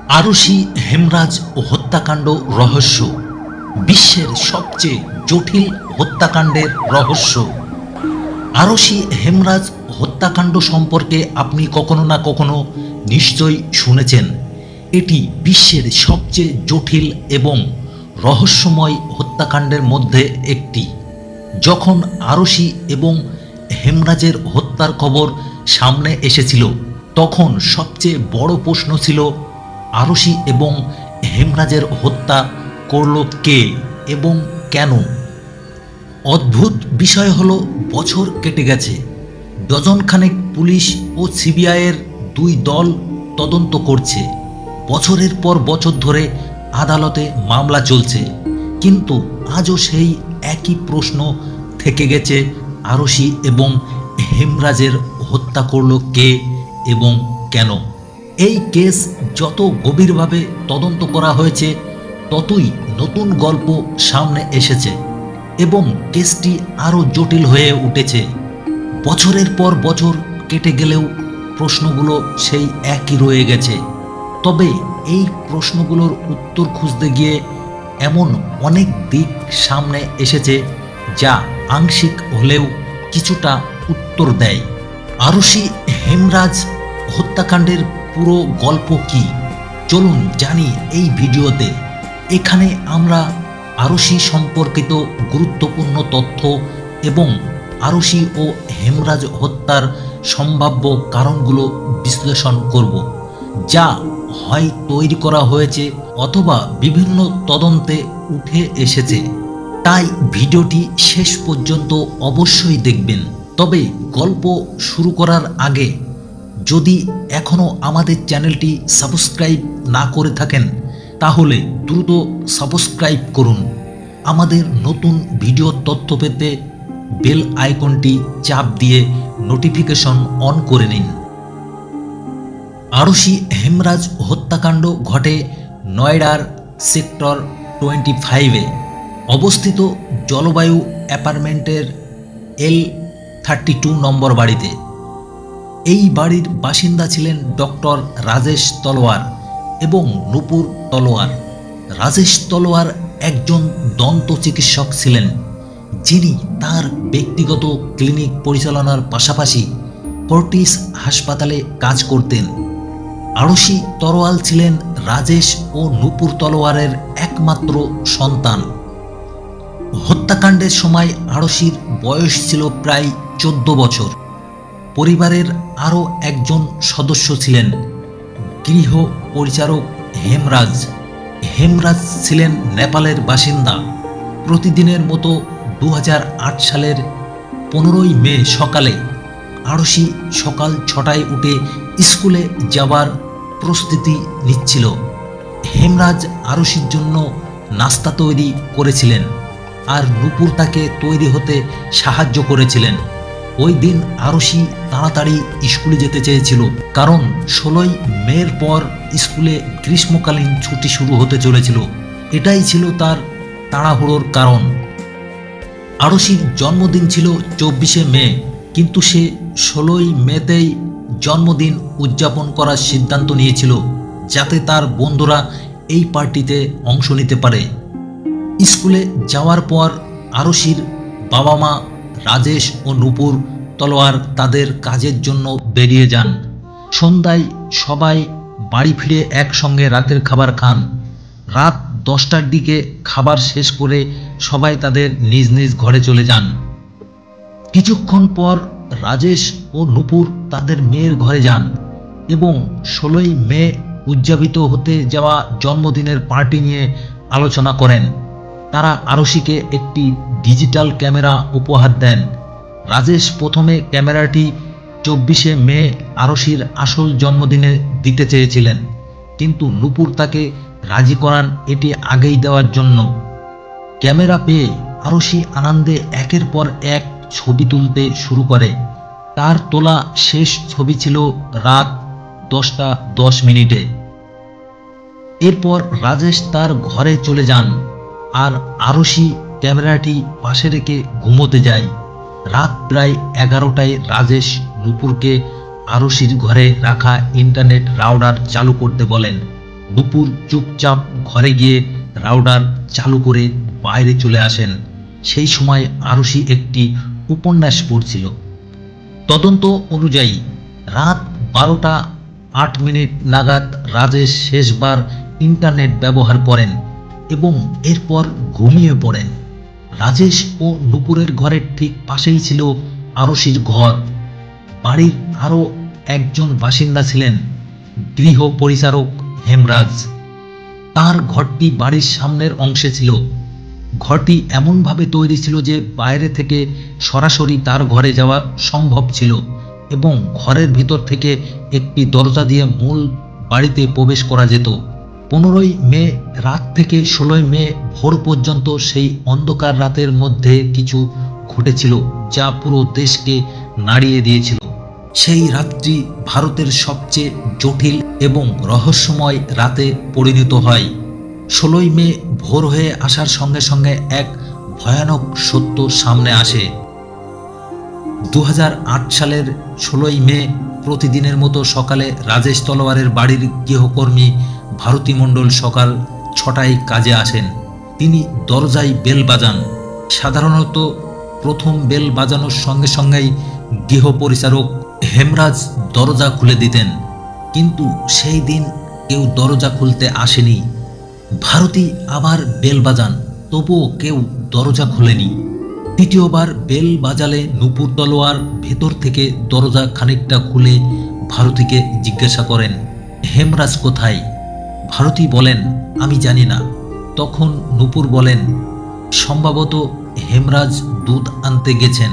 আরুষি হেমরাজ হত্যাকাণ্ড রহস্য বিশ্বের সবচেয়ে জটিল হত্যাকাণ্ডের রহস্য। আরুষি হেমরাজ হত্যাকাণ্ড সম্পর্কে আপনি কখনো না কখনো নিশ্চয়ই শুনেছেন। এটি বিশ্বের সবচেয়ে জটিল এবং রহস্যময় হত্যাকাণ্ডের মধ্যে একটি। যখন আরুষি এবং হেমরাজের হত্যার খবর সামনে এসেছিল, তখন সবচেয়ে বড় প্রশ্ন ছিল আরুষি এবং হেমরাজের হত্যা করল কে এবং কেন। অদ্ভুত বিষয় হলো, বছর কেটে গেছে, ডজনখানেক পুলিশ ও সিবিআইয়ের দুই দল তদন্ত করছে, বছরের পর বছর ধরে আদালতে মামলা চলছে, কিন্তু আজও সেই একই প্রশ্ন থেকে গেছে, আরুষি এবং হেমরাজের হত্যা করল কে এবং কেন। এই কেস যত গভীরভাবে তদন্ত করা হয়েছে, ততই নতুন গল্প সামনে এসেছে এবং কেসটি আরও জটিল হয়ে উঠেছে। বছরের পর বছর কেটে গেলেও প্রশ্নগুলো সেই একই রয়ে গেছে। তবে এই প্রশ্নগুলোর উত্তর খুঁজতে গিয়ে এমন অনেক দিক সামনে এসেছে যা আংশিক হলেও কিছুটা উত্তর দেয়। আরুষি হেমরাজ হত্যাকাণ্ডের পুরো গল্প কি, চলুন জানি এই ভিডিওতে। এখানে আমরা আরুষি সম্পর্কিত গুরুত্বপূর্ণ তথ্য এবং আরুষি ও হেমরাজ হত্যার সম্ভাব্য কারণগুলো বিশ্লেষণ করব, যা হয় তৈরি করা হয়েছে অথবা বিভিন্ন তদন্তে উঠে এসেছে। তাই ভিডিওটি শেষ পর্যন্ত অবশ্যই দেখবেন। তবে গল্প শুরু করার আগে যদি এখনও আমাদের চ্যানেলটি সাবস্ক্রাইব না করে থাকেন, তাহলে দ্রুত সাবস্ক্রাইব করুন। আমাদের নতুন ভিডিও তথ্য পেতে বেল আইকনটি চাপ দিয়ে নোটিফিকেশন অন করে নিন। আরুষি হেমরাজ হত্যাকাণ্ড ঘটে নয়ডার সেক্টর 25-এ অবস্থিত জলবায়ু অ্যাপার্টমেন্টের L32 নম্বর বাড়িতে। এই বাড়ির বাসিন্দা ছিলেন ডক্টর রাজেশ তলওয়ার এবং নূপুর তলওয়ার। রাজেশ তলওয়ার একজন দন্ত চিকিৎসক ছিলেন, যিনি তার ব্যক্তিগত ক্লিনিক পরিচালনার পাশাপাশি ফোর্টিস হাসপাতালে কাজ করতেন। আরুষি তলওয়ার ছিলেন রাজেশ ও নূপুর তলওয়ারের একমাত্র সন্তান। হত্যাকাণ্ডের সময় আরুষির বয়স ছিল প্রায় 14 বছর। পরিবারের আরও একজন সদস্য ছিলেন গৃহ পরিচারক হেমরাজ। হেমরাজ ছিলেন নেপালের বাসিন্দা। প্রতিদিনের মতো 2008 সালের 15ই মে সকালে আরুষি সকাল 6টায় উঠে স্কুলে যাবার প্রস্তুতি নিচ্ছিল। হেমরাজ আরুষির জন্য নাস্তা তৈরি করেছিলেন আর নূপুর তাকে তৈরি হতে সাহায্য করেছিলেন। ওই দিন আরুষি তাড়াতাড়ি স্কুলে যেতে চেয়েছিল, কারণ 16ই মের পর স্কুলে গ্রীষ্মকালীন ছুটি শুরু হতে চলেছিল। এটাই ছিল তার তাড়াহুড়োর কারণ। আরুষির জন্মদিন ছিল 24শে মে, কিন্তু সে 16ই মেতেই জন্মদিন উদযাপন করার সিদ্ধান্ত নিয়েছিল, যাতে তার বন্ধুরা এই পার্টিতে অংশ নিতে পারে। স্কুলে যাওয়ার পর আরুষির বাবা মা রাজেশ ও নূপুর তলওয়ার তাদের কাজের জন্য বেরিয়ে যান। সন্ধ্যায় সবাই বাড়ি ফিরে একসঙ্গে রাতের খাবার খান। রাত 10টার দিকে খাবার শেষ করে সবাই তাদের নিজ নিজ ঘরে চলে যান। কিছুক্ষণ পর রাজেশ ও নূপুর তাদের মেয়ের ঘরে যান এবং 16ই মে উদযাপিত হতে যাওয়া জন্মদিনের পার্টি নিয়ে আলোচনা করেন। তারা আরুষিকে একটি ডিজিটাল ক্যামেরা উপহার দেন। রাজেশ প্রথমে ক্যামেরাটি 24শে মে আরুষির আসল জন্মদিনে দিতে চেয়েছিলেন, কিন্তু নূপুর তাকে রাজি করান এটি আগেই দেওয়ার জন্য। ক্যামেরা পেয়ে আরুষি আনন্দে একের পর এক ছবি তুলতে শুরু করে। তার তোলা শেষ ছবি ছিল রাত 10টা 10 মিনিটে। এরপর রাজেশ তার ঘরে চলে যান আর আরুষি ক্যামেরাটি পাশে রেখে ঘুমোতে যায়। রাত প্রায় 11টায় রাজেশ নূপুরকে আরুষির ঘরে রাখা ইন্টারনেট রাউটার চালু করতে বলেন। নুপুর চুপচাপ ঘরে গিয়ে রাউটার চালু করে বাইরে চলে আসেন। সেই সময় আরশি একটি উপন্যাস পড়ছিল। তদন্ত অনুযায়ী রাত 12:08 নাগাদ রাজেশ শেষবার ইন্টারনেট ব্যবহার করেন এবং এরপর ঘুমিয়ে পড়েন। রাজেশ ও নুপুরের ঘরের ঠিক পাশেই ছিল আরশির ঘর। বাড়ির আরও একজন বাসিন্দা ছিলেন গৃহ পরিচারক হেমরাজ। তার ঘরটি বাড়ির সামনের অংশে ছিল। ঘরটি এমনভাবে তৈরি ছিল যে বাইরে থেকে সরাসরি তার ঘরে যাওয়া সম্ভব ছিল এবং ঘরের ভিতর থেকে একটি দরজা দিয়ে মূল বাড়িতে প্রবেশ করা যেত। 15ই মে রাত থেকে 16ই মে ভোর পর্যন্ত সেই অন্ধকার রাতের মধ্যে কিছু ঘটেছিল যা পুরো দেশকে নাড়িয়ে দিয়েছিল। সেই রাতটি ভারতের সবচেয়ে জটিল এবং রহস্যময় রাতে পরিণত হয়। 16ই মে ভোর হয়ে আসার সঙ্গে সঙ্গে এক ভয়ানক সত্য সামনে আসে। 2008 সালের 16ই মে প্রতিদিনের মতো সকালে রাজেশ তলওয়ারের বাড়ির গৃহকর্মী ভারতী মণ্ডল সকাল 6টায় কাজে আসেন। তিনি দরজায় বেল বাজান। সাধারণত প্রথম বেল বাজানোর সঙ্গে সঙ্গেই গৃহ পরিচারক হেমরাজ দরজা খুলে দিতেন, কিন্তু সেই দিন কেউ দরজা খুলতে আসেনি। ভারতী আবার বেল বাজান, তবুও কেউ দরজা খোলেনি। তৃতীয়বার বেল বাজালে নুপুর তলোয়ার ভেতর থেকে দরজা খানিকটা খুলে ভারতীকে জিজ্ঞাসা করেন, হেমরাজ কোথায়? ভারতী বলেন, আমি জানি না। তখন নুপুর বলেন, সম্ভবত হেমরাজ দুধ আনতে গেছেন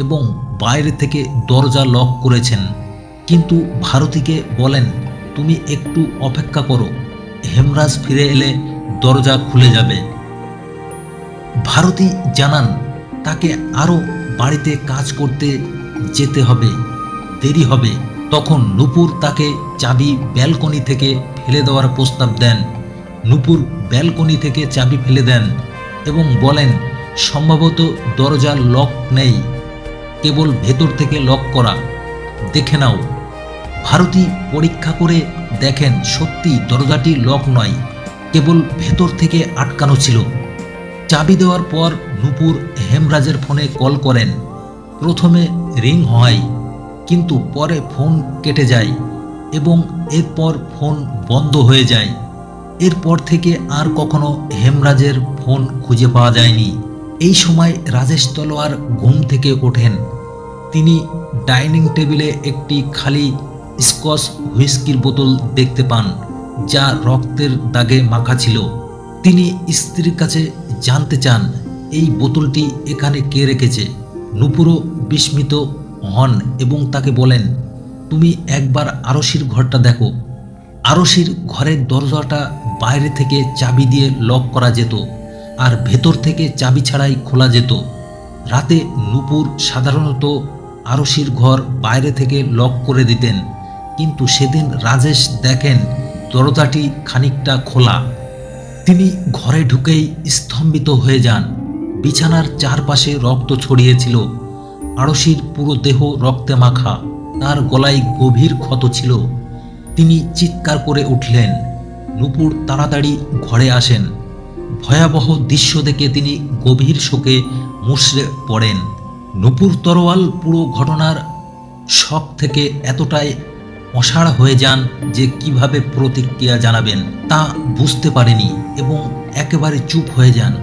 এবং বাইরে থেকে দরজা লক করেছেন। কিন্তু ভারতীকে বলেন, তুমি একটু অপেক্ষা করো, হেমরাজ ফিরে এলে দরজা খুলে যাবে। ভারতী জানান তাকে আরও বাড়িতে কাজ করতে যেতে হবে, দেরি হবে। তখন নুপুর তাকে চাবি ব্যালকনি থেকে ফেলে দেওয়ার প্রস্তাব দেন। নুপুর ব্যালকনি থেকে চাবি ফেলে দেন এবং বলেন, সম্ভবত দরজা লক নেই, কেবল ভেতর থেকে লক করা, দেখে নাও। ভারতী পরীক্ষা করে দেখেন সত্যি দরজাটি লক নয়, কেবল ভেতর থেকে আটকানো ছিল। চাবি দেওয়ার পর নুপুর হেমরাজের ফোনে কল করেন। প্রথমে রিং হয়, কিন্তু পরে ফোন কেটে যায় এবং এরপর ফোন বন্ধ হয়ে যায়। এরপর থেকে আর কখনো হেমরাজের ফোন খুঁজে পাওয়া যায়নি। এই সময় রাজেশ তলোয়ার ঘুম থেকে ওঠেন। তিনি ডাইনিং টেবিলে একটি খালি স্কচ হুইস্কির বোতল দেখতে পান, যা রক্তের দাগে মাখা ছিল। তিনি স্ত্রীর কাছে জানতে চান এই বোতলটি এখানে কে রেখেছে। নুপুরও বিস্মিত হন এবং তাকে বলেন, তুমি একবার আরশির ঘরটা দেখো। আরশির ঘরের দরজাটা বাইরে থেকে চাবি দিয়ে লক করা যেত আর ভেতর থেকে চাবি ছাড়াই খোলা যেত। রাতে নুপুর সাধারণত আরশির ঘর বাইরে থেকে লক করে দিতেন, কিন্তু সেদিন রাজেশ দেখেন দরজাটি খানিকটা খোলা। তিনি ঘরে ঢুকেই স্তম্ভিত হয়ে যান। বিছানার চারপাশে রক্ত ছড়িয়েছিল। আরশির পুরো দেহ রক্তে মাখা, তার গলায় গভীর ক্ষত ছিল। তিনি চিৎকার করে উঠলেন। নুপুর তাড়াতাড়ি ঘরে আসেন। ভয়াবহ দৃশ্য দেখে তিনি গভীর শোকে মুষড়ে পড়েন। নুপুর তরওয়াল পুরো ঘটনার শক থেকে এতটাই অসাড় হয়ে যান যে কিভাবে প্রতিক্রিয়া জানাবেন তা বুঝতে পারেনি এবং একেবারে চুপ হয়ে যান।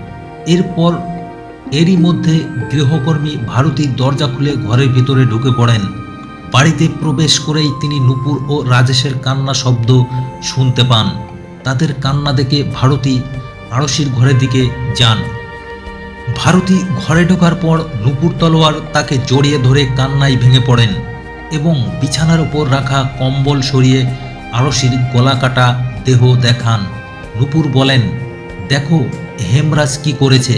এরই মধ্যে গৃহকর্মী ভারতী দরজা খুলে ঘরের ভিতরে ঢুকে পড়েন। বাড়িতে প্রবেশ করেই তিনি নুপুর ও রাজেশের কান্না শব্দ শুনতে পান। তাদের কান্না দেখে ভারতী আরশির ঘরের দিকে যান। ভারতী ঘরে ঢোকার পর নুপুর তলোয়ার তাকে জড়িয়ে ধরে কান্নায় ভেঙে পড়েন এবং বিছানার উপর রাখা কম্বল সরিয়ে আরশির গলা কাটা দেহ দেখান। নুপুর বলেন, দেখো হেমরাজ কি করেছে।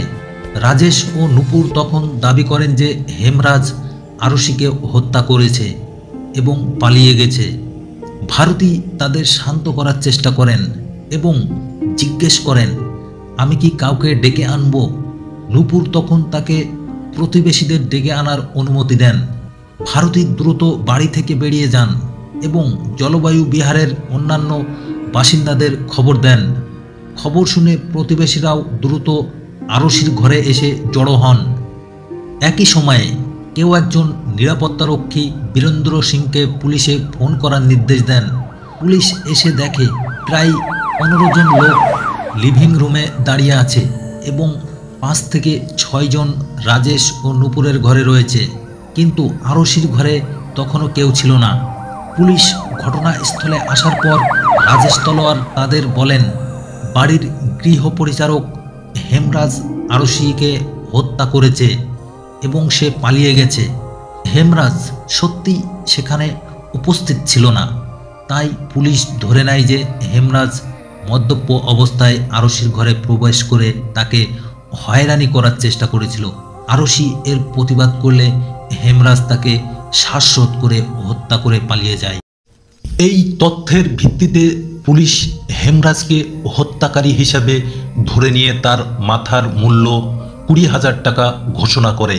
রাজেশ ও নুপুর তখন দাবি করেন যে হেমরাজ আরশিকে হত্যা করেছে এবং পালিয়ে গেছে। ভারতী তাদের শান্ত করার চেষ্টা করেন এবং জিজ্ঞেস করেন, আমি কি কাউকে ডেকে আনব? নুপুর তখন তাকে প্রতিবেশীদের ডেকে আনার অনুমতি দেন। ভারতী দ্রুত বাড়ি থেকে বেরিয়ে যান এবং জলবায়ু বিহারের অন্যান্য বাসিন্দাদের খবর দেন। খবর শুনে প্রতিবেশীরাও দ্রুত আরশির ঘরে এসে জড়ো হন। একই সময়ে কেউ একজন নিরাপত্তারক্ষী বীরেন্দ্র সিংকে পুলিশে ফোন করার নির্দেশ দেন। পুলিশ এসে দেখে প্রায় 15 জন লোক লিভিং রুমে দাঁড়িয়ে আছে এবং 5 থেকে 6 জন রাজেশ ও নূপুরের ঘরে রয়েছে, কিন্তু আরশির ঘরে তখনও কেউ ছিল না। পুলিশ ঘটনাস্থলে আসার পর রাজেশ তলোয়ার তাদের বলেন বাড়ির গৃহ পরিচারক হেমরাজ আরশিকে হত্যা করেছে এবং সে পালিয়ে গেছে। হেমরাজ সত্যি সেখানে উপস্থিত ছিল না, তাই পুলিশ ধরে নেয় যে হেমরাজ মদ্যপ অবস্থায় আরশির ঘরে প্রবেশ করে তাকে হয়রানি করার চেষ্টা করেছিল। আরশি এর প্রতিবাদ করলে হেমরাজ তাকে শ্বাসরোধ করে হত্যা করে পালিয়ে যায়। এই তথ্যের ভিত্তিতে পুলিশ হেমরাজকে হত্যাকারী হিসাবে ধরে নিয়ে তার মাথার মূল্য 20,000 টাকা ঘোষণা করে।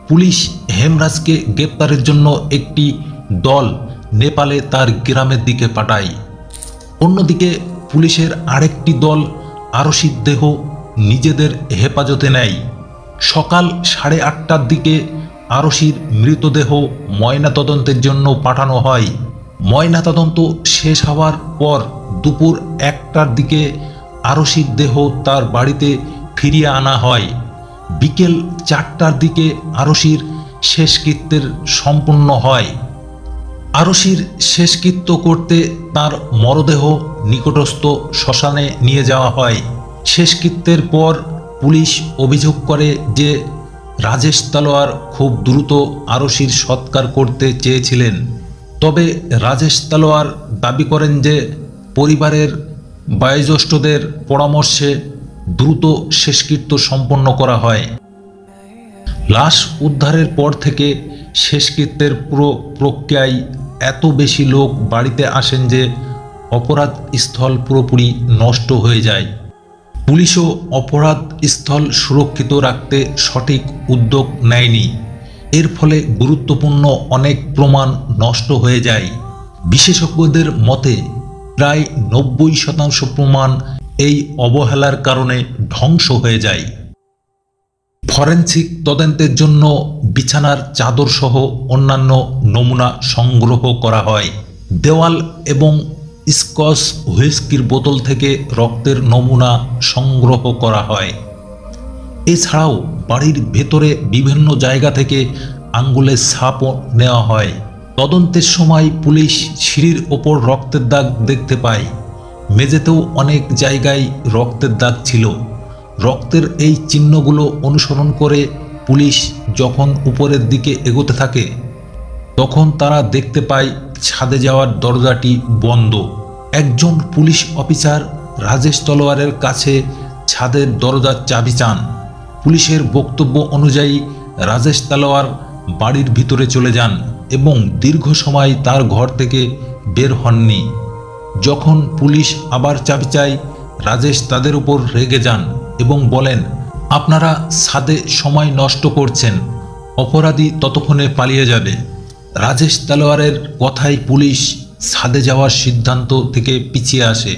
পুলিশ হেমরাজকে গ্রেপ্তারের জন্য একটি দল নেপালে তার গ্রামের দিকে পাঠায়। অন্যদিকে পুলিশের আরেকটি দল আরশির দেহ নিজেদের হেফাজতে নেয়। সকাল 8:30টার দিকে আরশির মৃতদেহ ময়নাতদন্তের জন্য পাঠানো হয়। ময়নাতদন্ত শেষ হওয়ার পর দুপুর 1টার দিকে আরশির দেহ তার বাড়িতে ফিরিয়ে আনা হয়। বিকেল 4টার দিকে আরশির শেষকৃত্যের সম্পূর্ণ হয়। আরশির শেষকৃত্য করতে তার মরদেহ নিকটস্থ শ্মশানে নিয়ে যাওয়া হয়। শেষকৃত্যের পর পুলিশ অভিযোগ করে যে রাজেশ তলোয়ার খুব দ্রুত আরশির সৎকার করতে চেয়েছিলেন, তবে রাজেশ তলোয়ার দাবি করেন যে পরিবারের বয়োজ্যেষ্ঠদের পরামর্শে দ্রুত শেষকৃত্য সম্পন্ন করা হয়। লাশ উদ্ধারের পর থেকে শেষকৃত্যের পুরো প্রক্রিয়ায় এত বেশি লোক বাড়িতে আসেন যে অপরাধ স্থল পুরোপুরি নষ্ট হয়ে যায়। পুলিশও অপরাধ স্থল সুরক্ষিত রাখতে সঠিক উদ্যোগ নেয়নি। এর ফলে গুরুত্বপূর্ণ অনেক প্রমাণ নষ্ট হয়ে যায়। বিশেষজ্ঞদের মতে প্রায় 90% প্রমাণ এই অবহেলার কারণে ধ্বংস হয়ে যায়। ফরেনসিক তদন্তের জন্য বিছানার চাদর সহ অন্যান্য নমুনা সংগ্রহ করা হয়। দেওয়াল এবং স্কচ হুইস্কির বোতল থেকে রক্তের নমুনা সংগ্রহ করা হয়। এছাড়াও বাড়ির ভেতরে বিভিন্ন জায়গা থেকে আঙ্গুলের ছাপও নেওয়া হয়। তদন্তের সময় পুলিশ সিঁড়ির ওপর রক্তের দাগ দেখতে পায়। মেঝেতেও অনেক জায়গায় রক্তের দাগ ছিল। রক্তের এই চিহ্নগুলো অনুসরণ করে পুলিশ যখন উপরের দিকে এগোতে থাকে তখন তারা দেখতে পায় ছাদে যাওয়ার দরজাটি বন্ধ। একজন পুলিশ অফিসার রাজেশ তলোয়ারের কাছে ছাদের দরজার চাবি চান। পুলিশের বক্তব্য অনুযায়ী রাজেশ তলোয়ার বাড়ির ভিতরে চলে যান এবং দীর্ঘ সময় তার ঘর থেকে বের হননি। যখন পুলিশ আবার চাবি চায়, রাজেশ তাদের উপর রেগে যান এবং বলেন, আপনারা ছাদে সময় নষ্ট করছেন, অপরাধী ততক্ষণে পালিয়ে যাবে। রাজেশ তলোয়ারের কথায় পুলিশ ছাদে যাওয়ার সিদ্ধান্ত থেকে পিছিয়ে আসে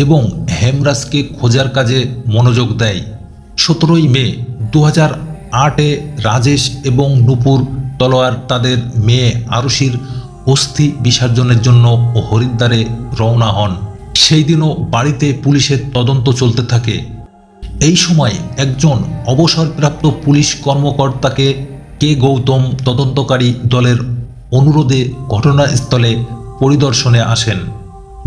এবং হেমরাজকে খোঁজার কাজে মনোযোগ দেয়। 17 মে 2008-এ রাজেশ এবং নূপুর তলোয়ার তাদের মেয়ে আরশির অস্থি বিসর্জনের জন্য হরিদ্বারে রওনা হন। সেই দিনও বাড়িতে পুলিশের তদন্ত চলতে থাকে। এই সময় একজন অবসরপ্রাপ্ত পুলিশ কর্মকর্তাকে কে গৌতম তদন্তকারী দলের অনুরোধে ঘটনাস্থলে পরিদর্শনে আসেন।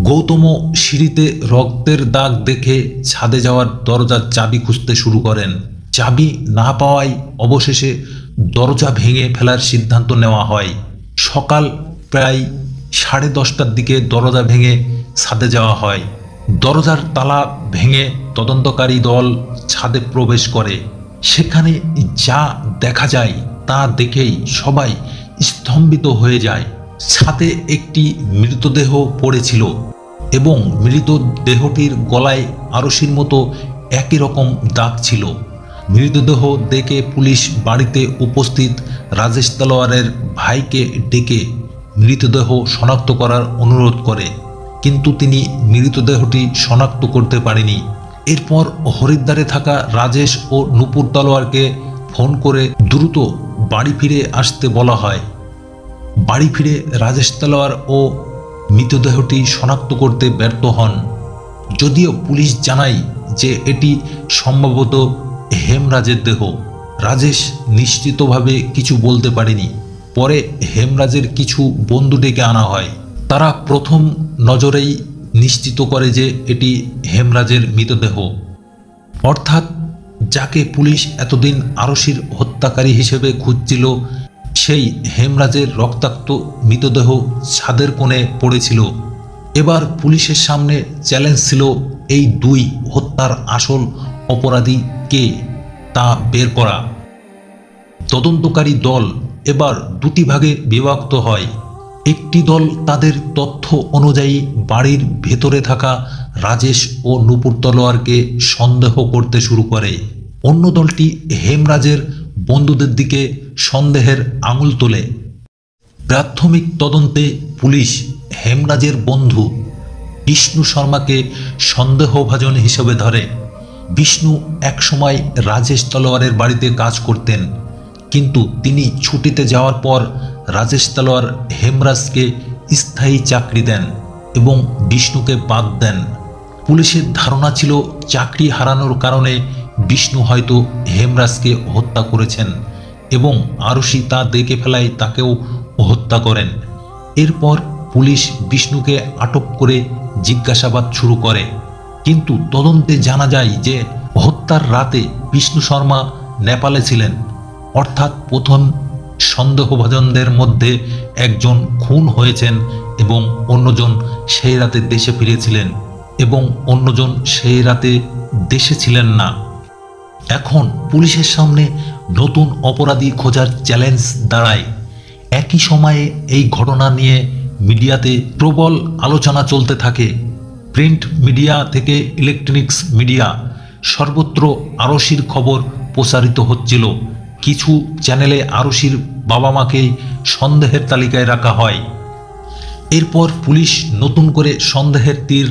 গৌতমও সিঁড়িতে রক্তের দাগ দেখে ছাদে যাওয়ার দরজার চাবি খুঁজতে শুরু করেন। চাবি না পাওয়ায় অবশেষে দরজা ভেঙে ফেলার সিদ্ধান্ত নেওয়া হয়। সকাল প্রায় 10:30টার দিকে দরজা ভেঙে ছাদে যাওয়া হয়। দরজার তালা ভেঙে তদন্তকারী দল ছাদে প্রবেশ করে। সেখানে যা দেখা যায় তা দেখেই সবাই স্তম্ভিত হয়ে যায়। ছাদে একটি মৃতদেহ পড়েছিল এবং মৃতদেহটির গলায় আরশির মতো একই রকম দাগ ছিল। মৃতদেহ দেখে পুলিশ বাড়িতে উপস্থিত রাজেশ তলোয়ারের ভাইকে ডেকে মৃতদেহ শনাক্ত করার অনুরোধ করে। কিন্তু তিনি মৃতদেহটি শনাক্ত করতে পারেনি। এরপর হরিদ্বারে থাকা রাজেশ ও নূপুর তলোয়ারকে ফোন করে দ্রুত বাড়ি ফিরে আসতে বলা হয়। বাড়ি ফিরে রাজেশ তলোয়ার ও মৃতদেহটি শনাক্ত করতে ব্যর্থ হন, যদিও পুলিশ জানায় যে এটি সম্ভবত হেমরাজের দেহ। রাজেশ নিশ্চিতভাবে কিছু বলতে পারেনি। পরে হেমরাজের কিছু বন্ধু ডেকে আনা হয়। তারা প্রথম নজরেই নিশ্চিত করে যে এটি হেমরাজের মৃতদেহ, অর্থাৎ যাকে পুলিশ এতদিন আরশির হত্যাকারী হিসেবে খুঁজছিল, সেই হেমরাজের রক্তাক্ত মৃতদেহ ছাদের কোণে পড়েছিল। এবার পুলিশের সামনে চ্যালেঞ্জ ছিল এই দুই হত্যার আসল অপরাধী কে তা বের করা। তদন্তকারী দল এবার দুটি ভাগে বিভক্ত হয়। একটি দল তাদের তথ্য অনুযায়ী বাড়ির ভেতরে থাকা রাজেশ ও নূপুর তলোয়ারকে সন্দেহ করতে শুরু করে। অন্য দলটি হেমরাজের বন্ধুদের দিকে সন্দেহের আঙুল তোলে। প্রাথমিক তদন্তে পুলিশ হেমরাজের বন্ধু বিষ্ণু শর্মাকে সন্দেহভাজন হিসেবে ধরে। বিষ্ণু একসময় রাজেশ তলোয়ারের বাড়িতে কাজ করতেন, কিন্তু তিনি ছুটিতে যাওয়ার পর রাজেশ তলোয়ার হেমরাজকে স্থায়ী চাকরি দেন এবং বিষ্ণুকে বাদ দেন। পুলিশের ধারণা ছিল চাকরি হারানোর কারণে বিষ্ণু হয়তো হেমরাজকে হত্যা করেছেন এবং আরশি তা দেখে ফেলায় তাকেও হত্যা করেন। এরপর পুলিশ বিষ্ণুকে আটক করে জিজ্ঞাসাবাদ শুরু করে, কিন্তু তদন্তে জানা যায় যে হত্যার রাতে বিষ্ণু শর্মা নেপালে ছিলেন, অর্থাৎ প্রথম সন্দেহভাজনদের মধ্যে একজন খুন হয়েছেন এবং অন্যজন সেই রাতে দেশে ফিরেছিলেন এবং অন্যজন সেই রাতে দেশে ছিলেন না। এখন পুলিশের সামনে নতুন অপরাধী খোঁজার চ্যালেঞ্জ দাঁড়ায়। একই সময়ে এই ঘটনা নিয়ে মিডিয়াতে প্রবল আলোচনা চলতে থাকে। প্রিন্ট মিডিয়া থেকে ইলেকট্রনিক্স মিডিয়া সর্বত্র আরশির খবর প্রচারিত হচ্ছিল। কিছু চ্যানেলে আরশির বাবা মাকে সন্দেহের তালিকায় রাখা হয়। এরপর পুলিশ নতুন করে সন্দেহের তীর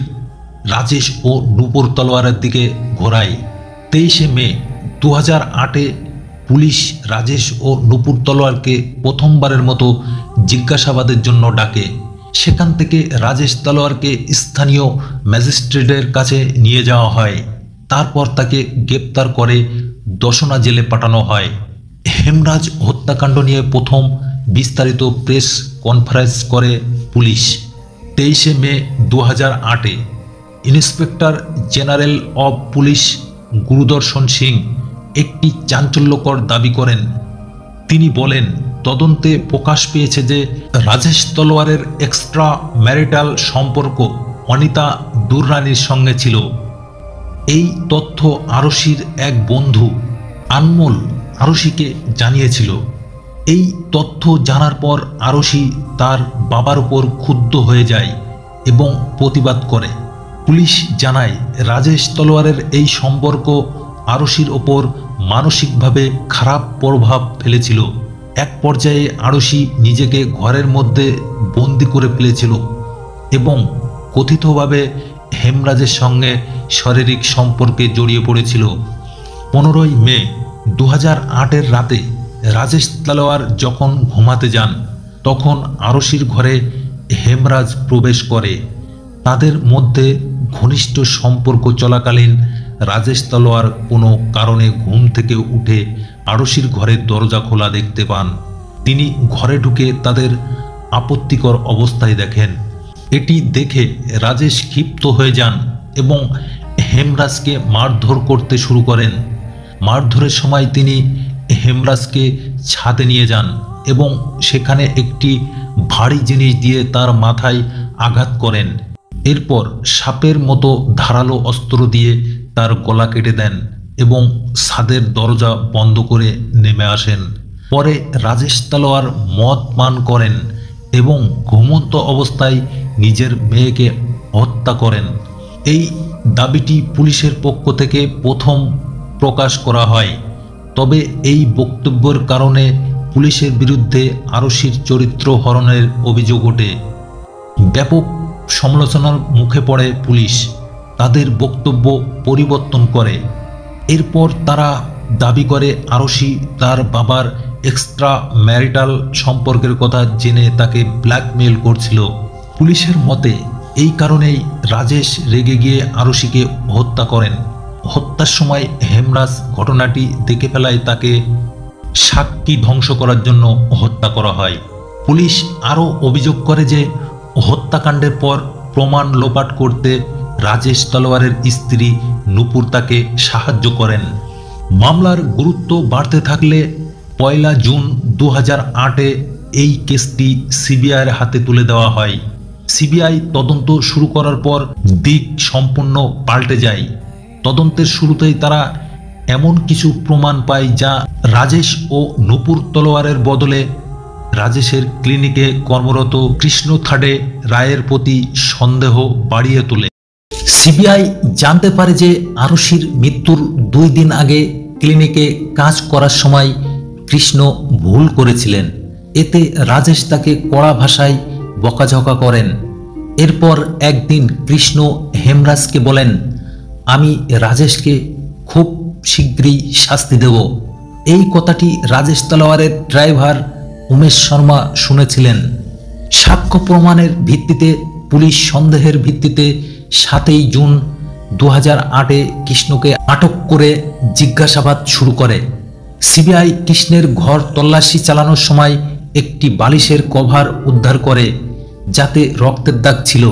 রাজেশ ও নূপুর তলোয়ারের দিকে ঘোরায়। 23শে মে 2008-এ পুলিশ রাজেশ ও নূপুর তলোয়ারকে প্রথমবারের মতো জিজ্ঞাসাবাদের জন্য ডাকে। সেখান থেকে রাজেশ তলোয়ারকে স্থানীয় ম্যাজিস্ট্রেটের কাছে নিয়ে যাওয়া হয়। তারপর তাকে গ্রেপ্তার করে দশনা জেলে পাঠানো হয়। হেমরাজ হত্যাকাণ্ড নিয়ে প্রথম বিস্তারিত প্রেস কনফারেন্স করে পুলিশ 23শে মে 2008-এ। Inspector general of police Gurdarshan Singh একটি চাঞ্চল্যকর দাবি করেন। তিনি বলেন, তদন্তে প্রকাশ পেয়েছে যে রাজেশ তলোয়ারের এক্সট্রা ম্যারিটাল সম্পর্ক অনিতা দুররানির সঙ্গে ছিল। এই তথ্য আরশির এক বন্ধু আনমোল আরশিকে জানিয়েছিল। এই তথ্য জানার পর আরশি তার বাবার উপর ক্ষুব্ধ হয়ে যায় এবং প্রতিবাদ করে। পুলিশ জানায় রাজেশ তলোয়ারের এই সম্পর্ক আরশির ওপর মানসিকভাবে খারাপ প্রভাব ফেলেছিল। এক পর্যায়ে আরশি নিজেকে ঘরের মধ্যে বন্দি করে ফেলেছিল এবং কথিতভাবে হেমরাজের সঙ্গে শারীরিক সম্পর্কে জড়িয়ে পড়েছিল। 15ই মে 2008-এর রাতে রাজেশ তলোয়ার যখন ঘুমাতে যান, তখন আরশির ঘরে হেমরাজ প্রবেশ করে। তাদের মধ্যে ঘনিষ্ঠ সম্পর্ক চলাকালীন রাজেশ তলোয়ার কোনো কারণে ঘুম থেকে উঠে আরশির ঘরের দরজা খোলা দেখতে পান। তিনি ঘরে ঢুকে তাদের আপত্তিকর অবস্থায় দেখেন। এটি দেখে রাজেশ ক্ষিপ্ত হয়ে যান এবং হেমরাজকে মারধর করতে শুরু করেন। মারধরের সময় তিনি হেমরাজকে ছাদে নিয়ে যান এবং সেখানে একটি ভারী জিনিস দিয়ে তার মাথায় আঘাত করেন। এরপর সাপের মতো ধারালো অস্ত্র দিয়ে তার গলা কেটে দেন এবং ছাদের দরজা বন্ধ করে নেমে আসেন। পরে রাজেশ তলোয়ার মদ পান করেন এবং ঘুমন্ত অবস্থায় নিজের মেয়েকে হত্যা করেন। এই দাবিটি পুলিশের পক্ষ থেকে প্রথম প্রকাশ করা হয়। তবে এই বক্তব্যের কারণে পুলিশের বিরুদ্ধে আরশির চরিত্র হরণের অভিযোগ ওঠে। ব্যাপক সমালোচনার মুখে পড়ে পুলিশ তাদের বক্তব্য পরিবর্তন করে। এরপর তারা দাবি করে আরশি তার বাবার এক্সট্রা ম্যারিটাল সম্পর্কের কথা জেনে তাকে ব্ল্যাকমেইল করছিল। পুলিশের মতে এই কারণেই রাজেশ রেগে গিয়ে আরশিকে হত্যা করেন। হত্যার সময় হেমরাজ ঘটনাটি দেখে ফেলায় তাকে সাক্ষী ধ্বংস করার জন্য হত্যা করা হয়। পুলিশ আরও অভিযোগ করে যে হত্যাকাণ্ডের পর প্রমাণ লোপাট করতে রাজেশ তলোয়ারের স্ত্রী নূপুর তাকে সাহায্য করেন। মামলার গুরুত্ব বাড়তে থাকলে 1 জুন 2008-এ এই কেসটি সিবিআইয়ের হাতে তুলে দেওয়া হয়। সিবিআই তদন্ত শুরু করার পর দিক সম্পূর্ণ পাল্টে যায়। তদন্তের শুরুতেই তারা এমন কিছু প্রমাণ পায় যা রাজেশ ও নূপুর তলোয়ারের বদলে রাজেশের ক্লিনিকে কর্মরত কৃষ্ণ থাডে রায়ের প্রতি সন্দেহ বাড়িয়ে তোলে। সিবিআই জানতে পারে যে আরশির মৃত্যুর 2 দিন আগে ক্লিনিকে কাজ করার সময় কৃষ্ণ ভুল করেছিলেন। এতে রাজেশ তাকে কড়া ভাষায় বকাঝকা করেন। এরপর একদিন কৃষ্ণ হেমরাজকে বলেন, আমি রাজেশকে খুব শীঘ্রই শাস্তি দেব। এই কথাটি রাজেশ তলোয়ারের ড্রাইভার উমেশ শর্মা শুনেছিলেন। সাক্ষ্য প্রমাণের ভিত্তিতে পুলিশ সন্দেহের ভিত্তিতে 7 জুন 2008-এ কৃষ্ণকে আটক করে জিজ্ঞাসাবাদ শুরু করে। সিবিআই কৃষ্ণের ঘর তল্লাশি চালানোর সময় একটি বালিশের কভার উদ্ধার করে যাতে রক্তের দাগ ছিল।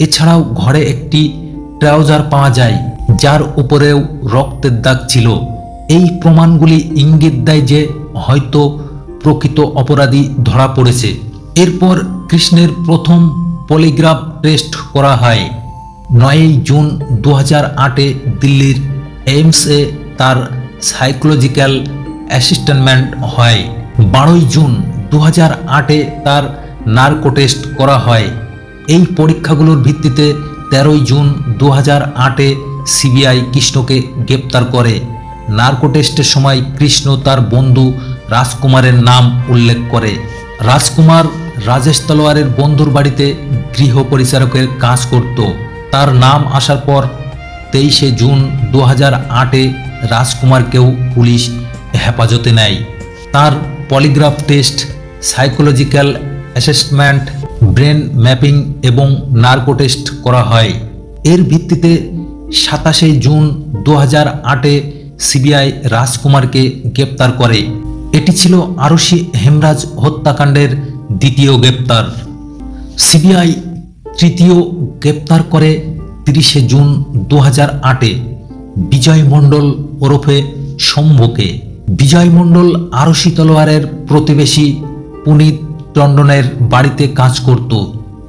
এছাড়াও ঘরে একটি ট্রাউজার পাওয়া যায় যার উপরেও রক্তের দাগ ছিল। এই প্রমাণগুলি ইঙ্গিত দেয় যে হয়তো প্রকৃত অপরাধী ধরা পড়েছে। এরপর কৃষ্ণের প্রথম পলিগ্রাফ টেস্ট করা হয়। 9 জুন 2008-এ দিল্লির এইমসে তার সাইকোলজিক্যাল অ্যাসেসমেন্ট হয়। 12 জুন 2008-এ তার নার্কো টেস্ট করা হয়। এই পরীক্ষাগুলোর ভিত্তিতে 13 জুন 2008-এ সিবিআই কৃষ্ণকে গ্রেপ্তার করে। নার্কো টেস্টের সময় কৃষ্ণ তার বন্ধু রাজকুমারের নাম উল্লেখ করে। রাজকুমার রাজেশ তলোয়ারের বন্ধুর বাড়িতে গৃহ পরিচারকের কাজ করত। তার নাম আসার পর 23 জুন 2008-এ রাজকুমারকেও পুলিশ হেফাজতে নেয়। তার polygraph test, psychological assessment, brain mapping এবং নার্কো টেস্ট করা হয়। এর ভিত্তিতে 27 জুন 2008-এ সিবিআই রাজকুমারকে গ্রেপ্তার করে। এটি ছিল আরশি হেমরাজ হত্যাকাণ্ডের দ্বিতীয় গ্রেপ্তার। সিবিআই তৃতীয় গ্রেপ্তার করে 30 জুন 2008-এ বিজয় মণ্ডল ওরফে শম্ভুকে। বিজয় মণ্ডল আরশি তলোয়ারের প্রতিবেশী পুনিত টন্ডনের বাড়িতে কাজ করত।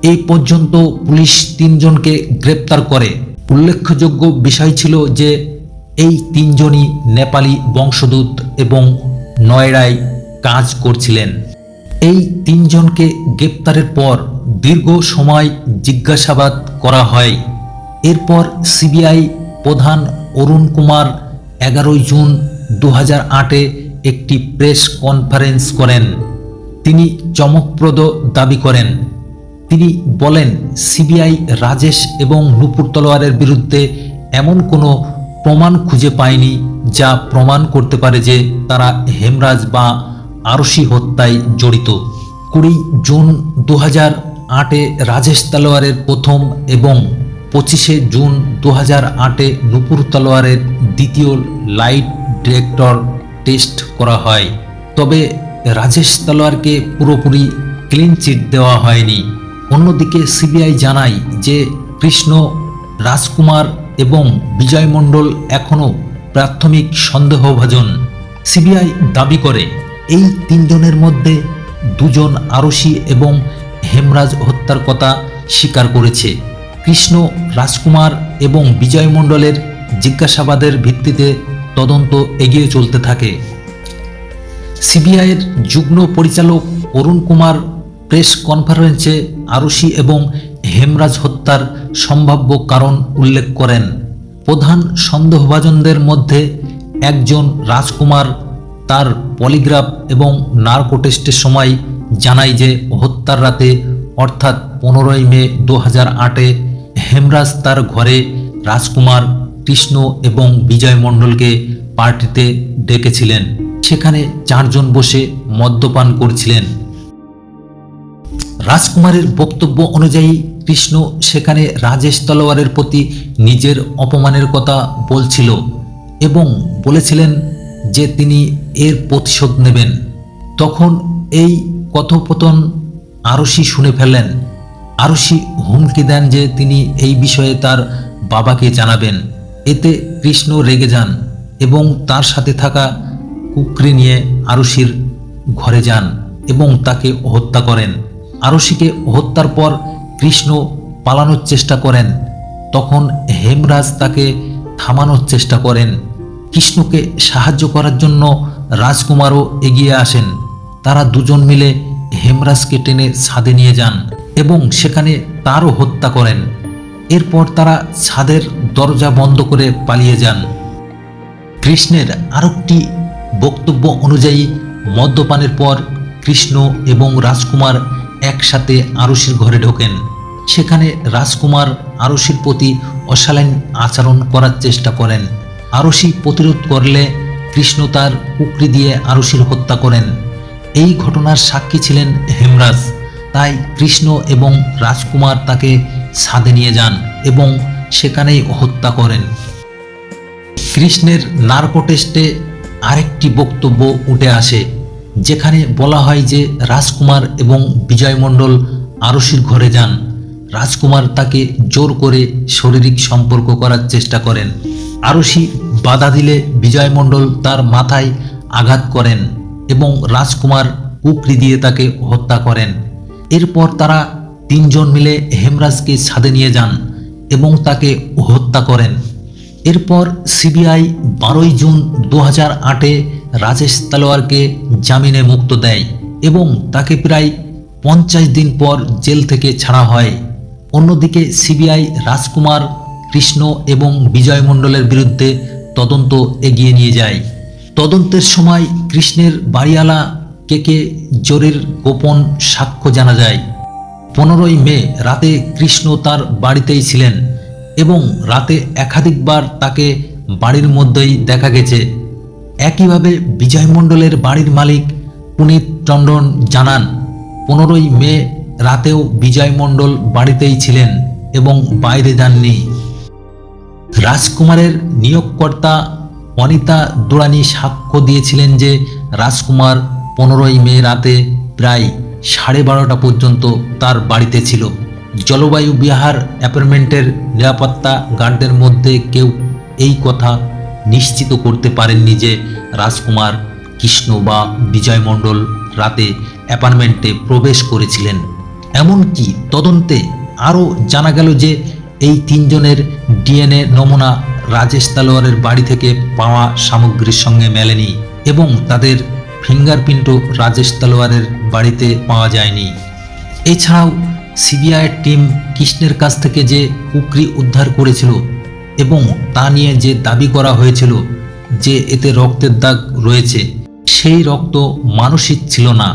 এই পর্যন্ত পুলিশ 3 জনকে গ্রেপ্তার করে। উল্লেখযোগ্য বিষয় ছিল যে এই 3 জনই নেপালি বংশোদ্ভূত এবং নয়ডায় কাজ করছিলেন। এই 3 জনকে গ্রেপ্তারের পর দীর্ঘ সময় জিজ্ঞাসাবাদ করা হয়। এরপর সিবিআই প্রধান অরুণ কুমার 11 জুন 2008-এ একটি প্রেস কনফারেন্স করেন। তিনি চমকপ্রদ দাবি করেন। তিনি বলেন, সিবিআই রাজেশ এবং নূপুর তলোয়ারের বিরুদ্ধে এমন কোনো প্রমাণ খুঁজে পায়নি যা প্রমাণ করতে পারে যে তারা হেমরাজ বা আরশি হত্যায় জড়িত। 20 জুন 2008-এ রাজেশ তলোয়ারের প্রথম এবং 25 জুন 2008-এ নূপুর তলোয়ারের দ্বিতীয় লাইট ডিটেক্টর টেস্ট করা হয়। তবে রাজেশ তলোয়ারকে পুরোপুরি ক্লিন চিট দেওয়া হয়নি। অন্যদিকে সিবিআই জানায় যে কৃষ্ণ, রাজকুমার এবং বিজয় মণ্ডল এখনও প্রাথমিক সন্দেহভাজন। সিবিআই দাবি করে এই 3 জনের মধ্যে 2 জন আরশি এবং হেমরাজ হত্যার কথা স্বীকার করেছে। কৃষ্ণ, রাজকুমার এবং বিজয় মণ্ডলের জিজ্ঞাসাবাদের ভিত্তিতে তদন্ত এগিয়ে চলতে থাকে। সিবিআইয়ের যুগ্ম পরিচালক অরুণ কুমার প্রেস কনফারেন্সে আরশি এবং হেমরাজ হত্যার সম্ভাব্য কারণ উল্লেখ করেন। প্রধান সন্দেহভাজনদের মধ্যে একজন রাজকুমার তার পলিগ্রাফ এবং নার্কো টেস্টের সময় জানায় যে হত্যার রাতে অর্থাৎ 15ই মে 2008-এ হেমরাজ তার ঘরে রাজকুমার, কৃষ্ণ এবং বিজয় মণ্ডলকে পার্টিতে ডেকেছিলেন। সেখানে 4 জন বসে মদ্যপান করছিলেন। রাজকুমারের বক্তব্য অনুযায়ী কৃষ্ণ সেখানে রাজেশ তলোয়ারের প্রতি নিজের অপমানের কথা বলছিল এবং বলেছিলেন যে তিনি এর প্রতিশোধ নেবেন। তখন এই কথোপকথন আরশি শুনে ফেলেন। আরশি হুমকি দেন যে তিনি এই বিষয়ে তার বাবাকে জানাবেন। এতে কৃষ্ণ রেগে যান এবং তার সাথে থাকা কুকরি নিয়ে আরশির ঘরে যান এবং তাকে হত্যা করেন। আরশিকে হত্যার পর কৃষ্ণ পালানোর চেষ্টা করেন। তখন হেমরাজ তাকে থামানোর চেষ্টা করেন। কৃষ্ণকে সাহায্য করার জন্য রাজকুমারও এগিয়ে আসেন। তারা দুজন মিলে হেমরাজকে টেনে ছাদে নিয়ে যান এবং সেখানে তারও হত্যা করেন। এরপর তারা ছাদের দরজা বন্ধ করে পালিয়ে যান। কৃষ্ণের আরেকটি বক্তব্য অনুযায়ী মদ্যপানের পর কৃষ্ণ এবং রাজকুমার একসাথে আরশির ঘরে ঢোকেন। সেখানে রাজকুমার আরশির প্রতি অশালীন আচরণ করার চেষ্টা করেন। আরশি প্রতিরোধ করলে কৃষ্ণ তার কুকরি দিয়ে আরশির হত্যা করেন। এই ঘটনার সাক্ষী ছিলেন হেমরাজ। তাই কৃষ্ণ এবং রাজকুমার তাকে ছাদে নিয়ে যান এবং সেখানেই হত্যা করেন। কৃষ্ণের নার্কো টেস্টে আরেকটি বক্তব্য উঠে আসে, যেখানে বলা হয় যে রাজকুমার এবং বিজয় মণ্ডল আরশির ঘরে যান। রাজকুমার তাকে জোর করে শারীরিক সম্পর্ক করার চেষ্টা করেন। আরশি বাধা দিলে বিজয় মণ্ডল তার মাথায় আঘাত করেন এবং রাজকুমার কুকরি দিয়ে তাকে হত্যা করেন। এরপর তারা 3 জন মিলে হেমরাজকে ছাদে নিয়ে যান এবং তাকে হত্যা করেন। এরপর সিবিআই 12ই জুন 2008-এ রাজেশ তলোয়ারকে জামিনে মুক্ত দেয় এবং তাকে প্রায় 50 দিন পর জেল থেকে ছাড়া হয়। অন্যদিকে সিবিআই রাজকুমার, কৃষ্ণ এবং বিজয় মণ্ডলের বিরুদ্ধে তদন্ত এগিয়ে নিয়ে যায়। তদন্তের সময় কৃষ্ণের বাড়িওয়ালা কে জোরের গোপন সাক্ষ্য জানা যায়। 15ই মে রাতে কৃষ্ণ তার বাড়িতেই ছিলেন এবং রাতে একাধিকবার তাকে বাড়ির মধ্যেই দেখা গেছে। একইভাবে বিজয় মণ্ডলের বাড়ির মালিক পুনিত টন্ডন জানান 15ই মে রাতেও বিজয় মণ্ডল বাড়িতেই ছিলেন এবং বাইরে যাননি। রাজকুমারের নিয়োগকর্তা অনিতা দুরানি সাক্ষ্য দিয়েছিলেন যে রাজকুমার 15ই মে রাতে প্রায় 12:30 পর্যন্ত তার বাড়িতে ছিল। জলবায়ু বিহার অ্যাপার্টমেন্টের নিরাপত্তা গার্ডদের মধ্যে কেউ এই কথা নিশ্চিত করতে পারেননি যে রাজকুমার, কৃষ্ণ বা বিজয় মণ্ডল রাতে অ্যাপার্টমেন্টে প্রবেশ করেছিলেন। এমনকি তদন্তে আরও জানা গেল যে এই 3 জনের ডিএনএ নমুনা রাজেশ তলোয়ারের বাড়ি থেকে পাওয়া সামগ্রীর সঙ্গে মেলেনি এবং তাদের ফিঙ্গারপ্রিন্টও রাজেশ তলোয়ারের বাড়িতে পাওয়া যায়নি। এছাড়াও সিবিআইয়ের টিম কৃষ্ণের কাছ থেকে যে কুকরি উদ্ধার করেছিল এবং তা নিয়ে যে দাবি করা হয়েছিল যে এতে রক্তের দাগ রয়েছে, সেই রক্ত মানুষিক ছিল না।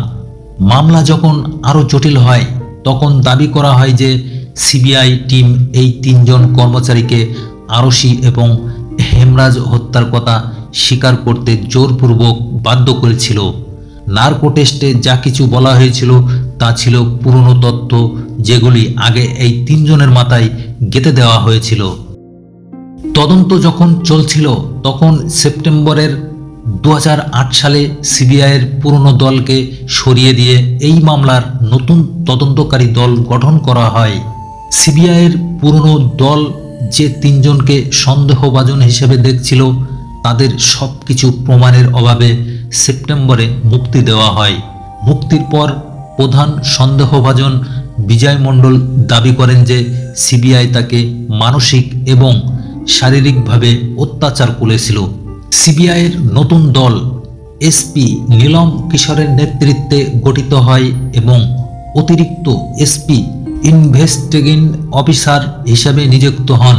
মামলা যখন আরও জটিল হয় তখন দাবি করা হয় যে সিবিআই টিম এই 3 জন কর্মচারীকে আরশি এবং হেমরাজ হত্যার কথা স্বীকার করতে জোরপূর্বক বাধ্য করেছিল। নার্কো টেস্টে যা কিছু বলা হয়েছিল তা ছিল পুরনো তথ্য, যেগুলি আগে এই 3 জনের মাথায় গেঁথে দেওয়া হয়েছিল। তদন্ত যখন চলছিল তখন সেপ্টেম্বরের 2008 সালে সিবিআইয়ের পুরনো দলকে সরিয়ে দিয়ে এই মামলার নতুন তদন্তকারী দল গঠন করা হয়। সিবিআইয়ের পুরনো দল যে 3 জনকে সন্দেহভাজন হিসেবে দেখছিল তাদের সবকিছু প্রমাণের অভাবে সেপ্টেম্বরে মুক্তি দেওয়া হয়। মুক্তির পর প্রধান সন্দেহভাজন বিজয় মণ্ডল দাবি করেন যে সিবিআই তাকে মানসিক এবং শারীরিকভাবে অত্যাচার করেছিল। সিবিআইয়ের নতুন দল এসপি নীলম কিশোরের নেতৃত্বে গঠিত হয় এবং অতিরিক্ত এসপি ইনভেস্টিগেটিং অফিসার হিসেবে নিযুক্ত হন।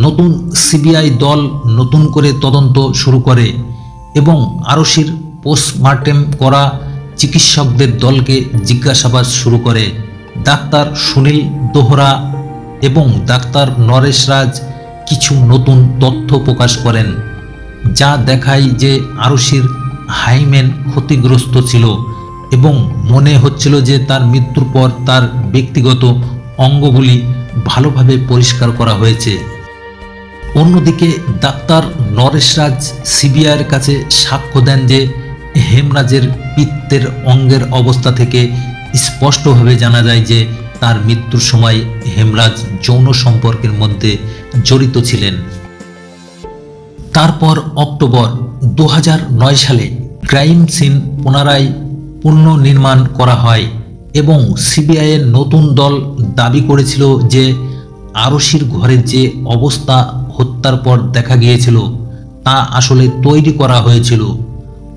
নতুন সিবিআই দল নতুন করে তদন্ত শুরু করে এবং আরশির পোস্টমর্টেম করা চিকিৎসকদের দলকে জিজ্ঞাসাবাদ শুরু করে। ডাক্তার সুনীল দোহরা এবং ডাক্তার নরেশ রাজ কিছু নতুন তথ্য প্রকাশ করেন, যা দেখায় যে আরুষির হাইমেন ক্ষতিগ্রস্ত ছিল এবং মনে হচ্ছিল যে তার মৃত্যুর পর তার ব্যক্তিগত অঙ্গগুলি ভালোভাবে পরিষ্কার করা হয়েছে। অন্যদিকে ডাক্তার নরেশ রাজ সিবিআইয়ের কাছে সাক্ষ্য দেন যে হেমরাজের পিত্তের অঙ্গের অবস্থা থেকে স্পষ্টভাবে জানা যায় যে তার মৃত্যুর সময় হেমরাজ যৌন সম্পর্কের মধ্যে জড়িত ছিলেন। তারপর অক্টোবর 2009 সালে ক্রাইম সিন পুনরায় পুনর্নির্মাণ করা হয় এবং সিবিআইয়ের নতুন দল দাবি করেছিল যে আরুষির ঘরের যে অবস্থা হত্যার পর দেখা গিয়েছিল তা আসলে তৈরি করা হয়েছিল,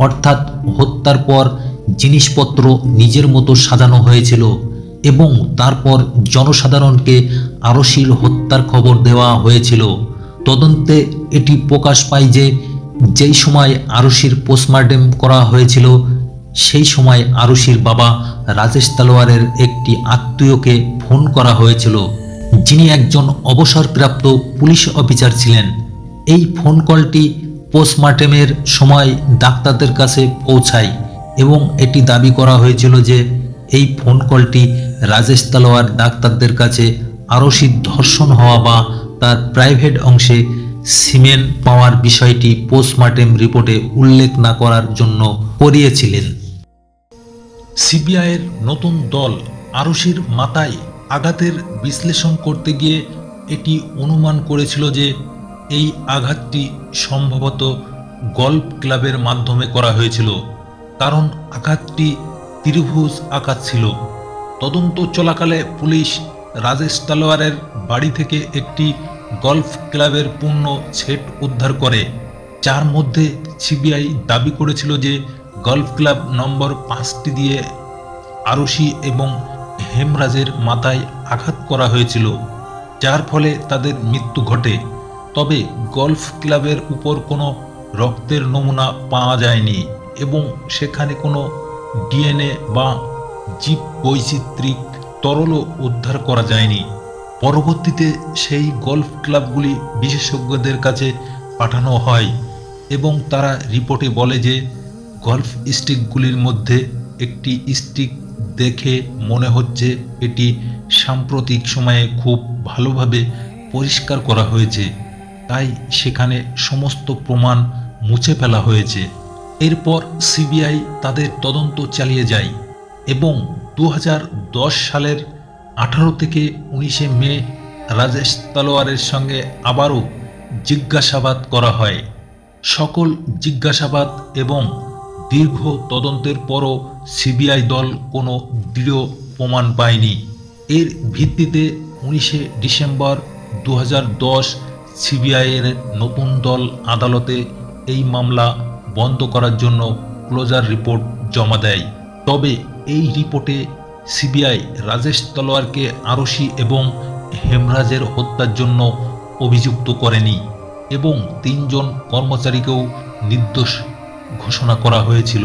অর্থাৎ হত্যার পর জিনিসপত্র নিজের মতো সাজানো হয়েছিল এবং তারপর জনসাধারণকে আরুষির হত্যার খবর দেওয়া হয়েছিল। তদন্তে এটি প্রকাশ পায় যে যেই সময় আরুষির পোস্টমর্টেম করা হয়েছিল সেই সময় আরুষির বাবা রাজেশ তালওয়ারের একটি আত্মীয়কে ফোন করা হয়েছিল, যিনি একজন অবসরপ্রাপ্ত পুলিশ অফিসার ছিলেন। এই ফোন কলটি পোস্টমর্টেমের সময় ডাক্তারদের কাছে পৌঁছায় এবং এটি দাবি করা হয়েছিল যে এই ফোন কলটি রাজেশ তালওয়ার ডাক্তারদের কাছে আরুষির ধর্ষণ হওয়া বা তার প্রাইভেট অংশে সিমেন্ট পাওয়ার বিষয়টি পোস্টমর্টেম রিপোর্টে উল্লেখ না করার জন্য করিয়েছিলেন। সিবিআইয়ের নতুন দল আরুষির মাথায় আঘাতের বিশ্লেষণ করতে গিয়ে এটি অনুমান করেছিল যে এই আঘাতটি সম্ভবত গল্ফ ক্লাবের মাধ্যমে করা হয়েছিল, কারণ আঘাতটি ত্রিভুজ আকার ছিল। তদন্ত চলাকালে পুলিশ রাজেশ তালওয়ারের বাড়ি থেকে একটি গল্ফ ক্লাবের পূর্ণ সেট উদ্ধার করে, যার মধ্যে সিবিআই দাবি করেছিল যে গল্ফ ক্লাব নম্বর 5টি দিয়ে আরুষি এবং হেমরাজের মাথায় আঘাত করা হয়েছিল, যার ফলে তাদের মৃত্যু ঘটে। তবে গল্ফ ক্লাবের উপর কোনো রক্তের নমুনা পাওয়া যায়নি এবং সেখানে কোনো ডিএনএ বা জীব বৈচিত্রিক তরলও উদ্ধার করা যায়নি। পরবর্তীতে সেই গল্ফ ক্লাবগুলি বিশেষজ্ঞদের কাছে পাঠানো হয় এবং তারা রিপোর্টে বলে যে গল্ফ স্টিকগুলির মধ্যে একটি স্টিক দেখে মনে হচ্ছে এটি সাম্প্রতিক সময়ে খুব ভালোভাবে পরিষ্কার করা হয়েছে, তাই সেখানে সমস্ত প্রমাণ মুছে ফেলা হয়েছে। এরপর সিবিআই তাদের তদন্ত চালিয়ে যায় এবং 2010 সালের 18 থেকে 19 মে রাজেশ তালওয়ারের সঙ্গে আবারও জিজ্ঞাসাবাদ করা হয়। সকল জিজ্ঞাসাবাদ এবং দীর্ঘ তদন্তের পরও সিবিআই দল কোনো দৃঢ় প্রমাণ পায়নি। এর ভিত্তিতে 19 ডিসেম্বর 2010 সিবিআইয়ের নতুন দল আদালতে এই মামলা বন্ধ করার জন্য ক্লোজার রিপোর্ট জমা দেয়। তবে এই রিপোর্টে সিবিআই রাজেশ তালওয়ারকে আরুষি এবং হেমরাজের হত্যার জন্য অভিযুক্ত করেনি এবং 3 জন কর্মচারীকেও নির্দোষ ঘোষণা করা হয়েছিল।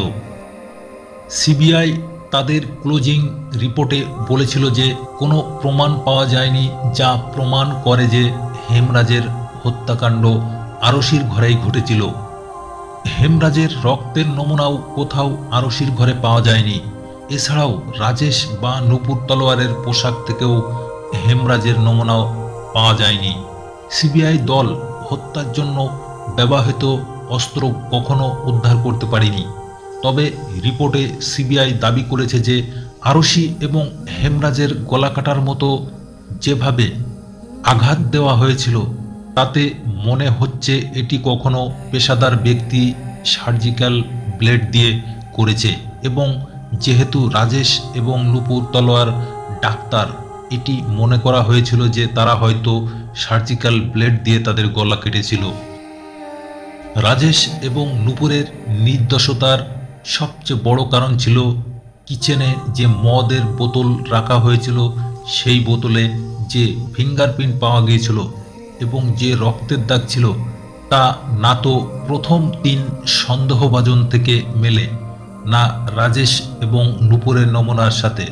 সিবিআই তাদের ক্লোজিং রিপোর্টে বলেছিল যে কোনো প্রমাণ পাওয়া যায়নি যা প্রমাণ করে যে হেমরাজের হত্যাকাণ্ড আরুষির ঘরেই ঘটেছিল। হেমরাজের রক্তের নমুনাও কোথাও আরুষির ঘরে পাওয়া যায়নি। এছাড়াও রাজেশ বা নূপুর তলোয়ারের পোশাক থেকেও হেমরাজের নমুনাও পাওয়া যায়নি। সিবিআই দল হত্যার জন্য ব্যবহৃত অস্ত্র কখনো উদ্ধার করতে পারেনি। তবে রিপোর্টে সিবিআই দাবি করেছে যে আরুষি এবং হেমরাজের গলা কাটার মতো যেভাবে আঘাত দেওয়া হয়েছিল তাতে মনে হচ্ছে এটি কখনো পেশাদার ব্যক্তি সার্জিক্যাল ব্লেড দিয়ে করেছে এবং যেহেতু রাজেশ এবং নূপুর তলোয়ার ডাক্তার, এটি মনে করা হয়েছিল যে তারা হয়তো সার্জিক্যাল ব্লেড দিয়ে তাদের গলা কেটেছিল। রাজেশ এবং নূপুরের নির্দোষতার সবচেয়ে বড় কারণ ছিল কিচেনে যে মদের বোতল রাখা হয়েছিল সেই বোতলে যে ফিঙ্গারপ্রিন্ট পাওয়া গিয়েছিল এবং যে রক্তের দাগ ছিল তা না তো প্রথম 3 সন্দেহভাজন থেকে মেলে, না রাজেশ এবং নূপুরের নমুনার সাথে।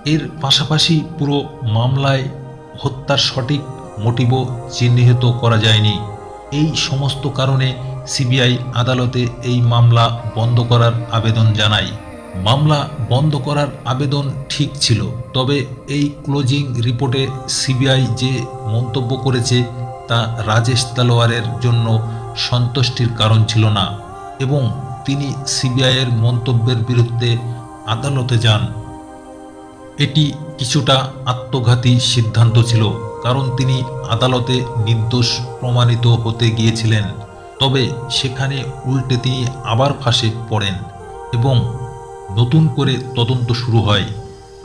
এর পাশাপাশি পুরো মামলায় হত্যার সঠিক মোটিভও চিহ্নিত করা যায়নি। এই সমস্ত কারণে সিবিআই আদালতে এই মামলা বন্ধ করার আবেদন জানায়। মামলা বন্ধ করার আবেদন ঠিক ছিল, তবে এই ক্লোজিং রিপোর্টে সিবিআই যে মন্তব্য করেছে তা রাজেশ তালোয়ারের জন্য সন্তুষ্টির কারণ ছিল না এবং তিনি সিবিআইয়ের মন্তব্যের বিরুদ্ধে আদালতে যান। এটি কিছুটা আত্মঘাতী সিদ্ধান্ত ছিল, কারণ তিনি আদালতে নির্দোষ প্রমাণিত হতে গিয়েছিলেন। তবে সেখানে উল্টে তিনি আবার ফাঁসে পড়েন এবং নতুন করে তদন্ত শুরু হয়।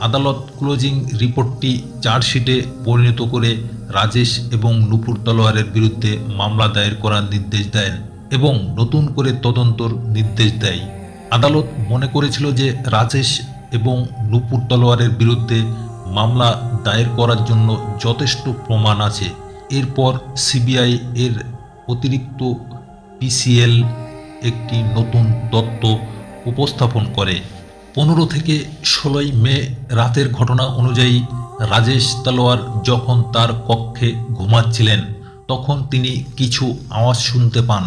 আদালত ক্লোজিং রিপোর্টটি চার্জশিটে পরিণত করে রাজেশ এবং নূপুর তলোয়ারের বিরুদ্ধে মামলা দায়ের করার নির্দেশ দেন এবং নতুন করে তদন্তর নির্দেশ দেয়। আদালত মনে করেছিল যে রাজেশ এবং নূপুর তলোয়ারের বিরুদ্ধে মামলা দায়ের করার জন্য যথেষ্ট প্রমাণ আছে। এরপর সিবিআই এর অতিরিক্ত পিসিএল একটি নতুন তত্ত্ব উপস্থাপন করে। 15 থেকে 16 মে রাতের ঘটনা অনুযায়ী রাজেশ তালোয়ার যখন তার কক্ষে ঘুমাচ্ছিলেন তখন তিনি কিছু আওয়াজ শুনতে পান।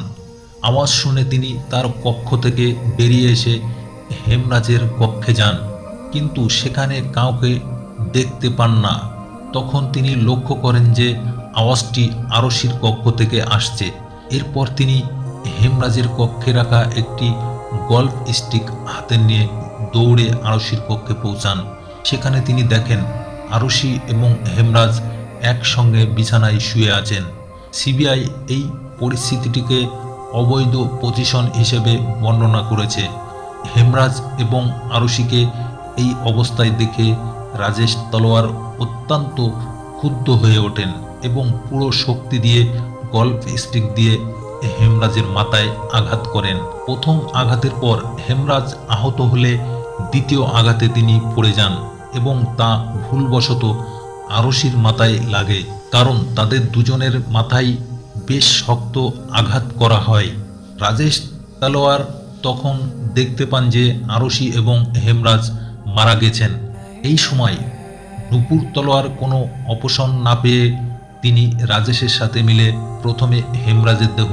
আওয়াজ শুনে তিনি তার কক্ষ থেকে বেরিয়ে এসে হেমরাজের কক্ষে যান, কিন্তু সেখানে কাউকে দেখতে পান না। তখন তিনি লক্ষ্য করেন যে আওয়াজটি আরশির কক্ষ থেকে আসছে। এরপর তিনি হেমরাজের কক্ষে রাখা একটি গল্ফ স্টিক হাতে নিয়ে দৌড়ে আরশির কক্ষে পৌঁছান। সেখানে তিনি দেখেন আরশি এবং হেমরাজ একসঙ্গে বিছানায় শুয়ে আছেন। সিবিআই এই পরিস্থিতিটিকে অবৈধ পজিশন হিসেবে বর্ণনা করেছে। হেমরাজ এবং আরশিকে এই অবস্থায় দেখে রাজেশ তলোয়ার অত্যন্ত ক্ষুব্ধ হয়ে ওঠেন এবং পুরো শক্তি দিয়ে গল্ফ স্টিক দিয়ে হেমরাজের মাথায় আঘাত করেন। প্রথম আঘাতের পর হেমরাজ আহত হলে দ্বিতীয় আঘাতে তিনি পড়ে যান এবং তা ভুলবশত আরশির মাথায় লাগে, কারণ তাদের দুজনের মাথায় বেশ শক্ত আঘাত করা হয়। রাজেশ তালোয়ার তখন দেখতে পান যে আরশি এবং হেমরাজ মারা গেছেন। এই সময় নূপুর তলোয়ার কোনো অপশন না পেয়ে তিনি রাজেশের সাথে মিলে প্রথমে হেমরাজের দেহ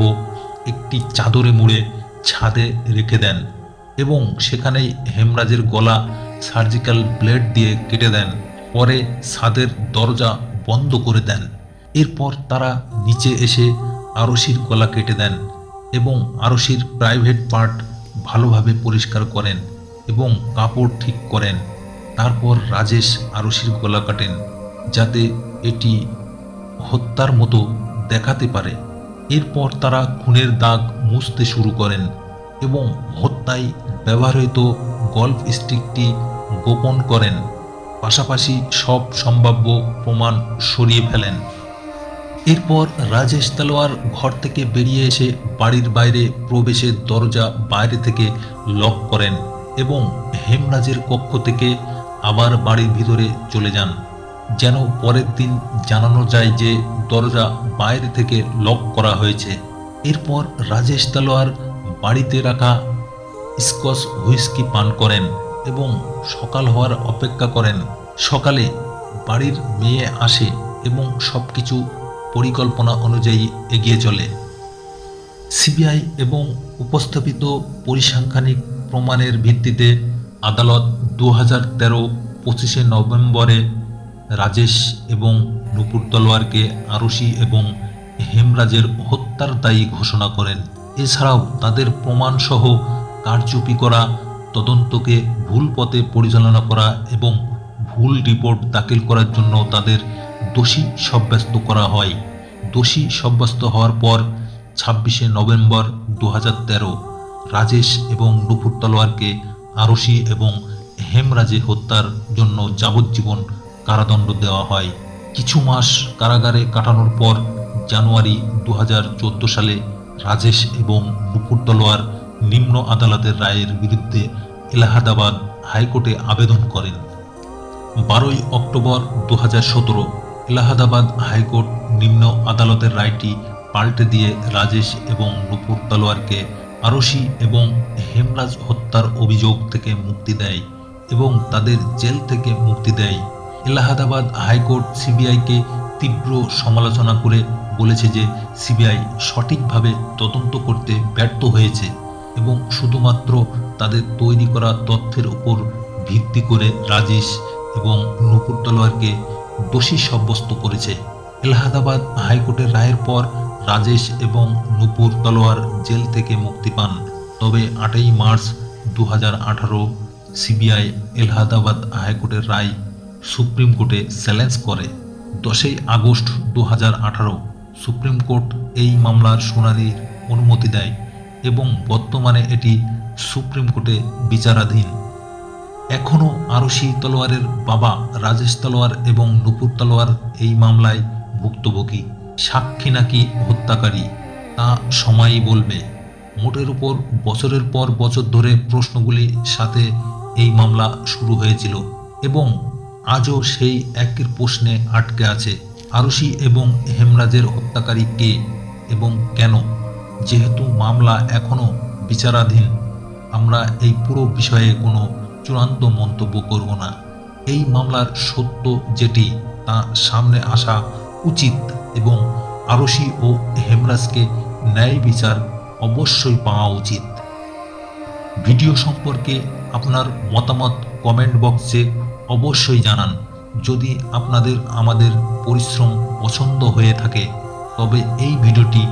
একটি চাদরে মুড়ে ছাদে রেখে দেন এবং সেখানেই হেমরাজের গলা সার্জিক্যাল ব্লেড দিয়ে কেটে দেন। পরে ছাদের দরজা বন্ধ করে দেন। এরপর তারা নিচে এসে আরশির গলা কেটে দেন এবং আরশির প্রাইভেট পার্ট ভালোভাবে পরিষ্কার করেন এবং কাপড় ঠিক করেন। তারপর রাজেশ আরশির গলা কাটেন যাতে এটি হত্যার মতো দেখাতে পারে। এরপর তারা খুনের দাগ মুছতে শুরু করেন এবং হত্যায় ব্যবহৃত গল্ফ স্টিকটি গোপন করেন, পাশাপাশি সব সম্ভাব্য প্রমাণ সরিয়ে ফেলেন। এরপর রাজেশ তালোয়ার ঘর থেকে বেরিয়ে এসে বাড়ির বাইরে প্রবেশের দরজা বাইরে থেকে লক করেন এবং হেমরাজের কক্ষ থেকে আবার বাড়ির ভিতরে চলে যান, যেন পরের দিন জানানো যায় যে দরজা বাইরে থেকে লক করা হয়েছে। এরপর রাজেশ তালোয়ার বাড়িতে রাখা স্কচ হুইস্কি পান করেন এবং সকাল হওয়ার অপেক্ষা করেন। সকালে বাড়ির মেয়ে আসে এবং সবকিছু পরিকল্পনা অনুযায়ী এগিয়ে চলে। সিবিআই এবং উপস্থাপিত পরিসংখ্যানিক প্রমাণের ভিত্তিতে আদালত 2013 25শে নভেম্বরে রাজেশ এবং নূপুর তলোয়ারকে আরশি এবং হেমরাজের হত্যার দায়ী ঘোষণা করেন। এছাড়াও তাদের প্রমাণসহ কারচুপি করা, তদন্তকে ভুল পথে পরিচালনা করা এবং ভুল রিপোর্ট দাখিল করার জন্য তাদের দোষী সাব্যস্ত করা হয়। দোষী সাব্যস্ত হওয়ার পর 26শে নভেম্বর 2013 রাজেশ এবং নূপুর তলোয়ারকে আরশি এবং হেমরাজে হত্যার জন্য যাবজ্জীবন কারাদণ্ড দেওয়া হয়। কিছু মাস কারাগারে কাটানোর পর জানুয়ারি 2014 সালে রাজেশ এবং নূপুর তলোয়ার নিম্ন আদালতের রায়ের বিরুদ্ধে এলাহাবাদ হাইকোর্টে আবেদন করেন। 12ই অক্টোবর 2017 এলাহাবাদ হাইকোর্ট নিম্ন আদালতের রায়টি পাল্টে দিয়ে রাজেশ এবং নূপুর তলোয়ারকে আরশি এবং হেমরাজ হত্যার অভিযোগ থেকে মুক্তি দেয় এবং তাদের জেল থেকে মুক্তি দেয়। এলাহাবাদ হাইকোর্ট সিবিআইকে তীব্র সমালোচনা করে বলেছে যে সিবিআই সঠিকভাবে তদন্ত করতে ব্যর্থ হয়েছে এবং শুধুমাত্র তাদের তৈরি করা তথ্যের উপর ভিত্তি করে রাজেশ এবং নূপুর তলোয়ারকে দোষী সাব্যস্ত করেছে। এলাহাবাদ হাইকোর্টের রায়ের পর রাজেশ এবং নূপুর তলোয়ার জেল থেকে মুক্তি পান। তবে 8ই মার্চ 2018 সিবিআই এলাহাবাদ হাইকোর্টের রায় সুপ্রিম কোর্টে চ্যালেঞ্জ করে। 10ই আগস্ট 2018 সুপ্রিম কোর্ট এই মামলার শুনানির অনুমতি দেয় এবং বর্তমানে এটি সুপ্রিম কোর্টে বিচারাধীন। এখনও আরশি তলোয়ারের বাবা রাজেশ তলোয়ার এবং নূপুর তলোয়ার এই মামলায় ভুক্তভোগী। সাক্ষী নাকি হত্যাকারী তা সময়ই বলবে। মোটের উপর বছরের পর বছর ধরে প্রশ্নগুলির সাথে এই মামলা শুরু হয়েছিল এবং আজও সেই একই প্রশ্নে আটকে আছে। আরশি এবং হেমরাজের হত্যাকারী কে এবং কেন? যেহেতু মামলা এখনও বিচারাধীন, আমরা এই পুরো বিষয়ে কোনো চূড়ান্ত মন্তব্য করব না। এই মামলার সত্য যেটি তা সামনে আসা উচিত এবং আরশি ও হেমরাজকে ন্যায় বিচার অবশ্যই পাওয়া উচিত। ভিডিও সম্পর্কে আপনার মতামত কমেন্ট বক্সে অবশ্যই জানান। যদি আপনাদের আমাদের পরিশ্রম পছন্দ হয়ে থাকে তবে এই ভিডিওটি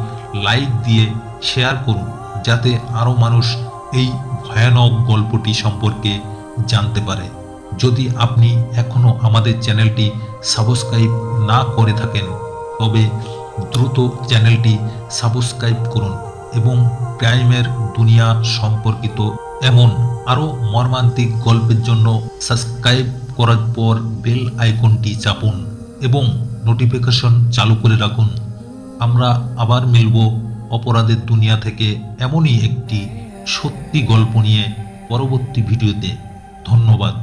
লাইক দিয়ে শেয়ার করুন, যাতে আরও মানুষ এই ভয়ানক গল্পটি সম্পর্কে জানতে পারে। যদি আপনি এখনও আমাদের চ্যানেলটি সাবস্ক্রাইব না করে থাকেন তবে দ্রুত চ্যানেলটি সাবস্ক্রাইব করুন এবং ক্রাইমের দুনিয়া সম্পর্কিত এমন আরও মর্মান্তিক গল্পের জন্য সাবস্ক্রাইব করার পর বেল আইকনটি চাপুন এবং নোটিফিকেশন চালু করে রাখুন। আমরা আবার মিলব অপরাধের দুনিয়া থেকে এমনই একটি সত্যি গল্প নিয়ে পরবর্তী ভিডিওতে। ধন্যবাদ।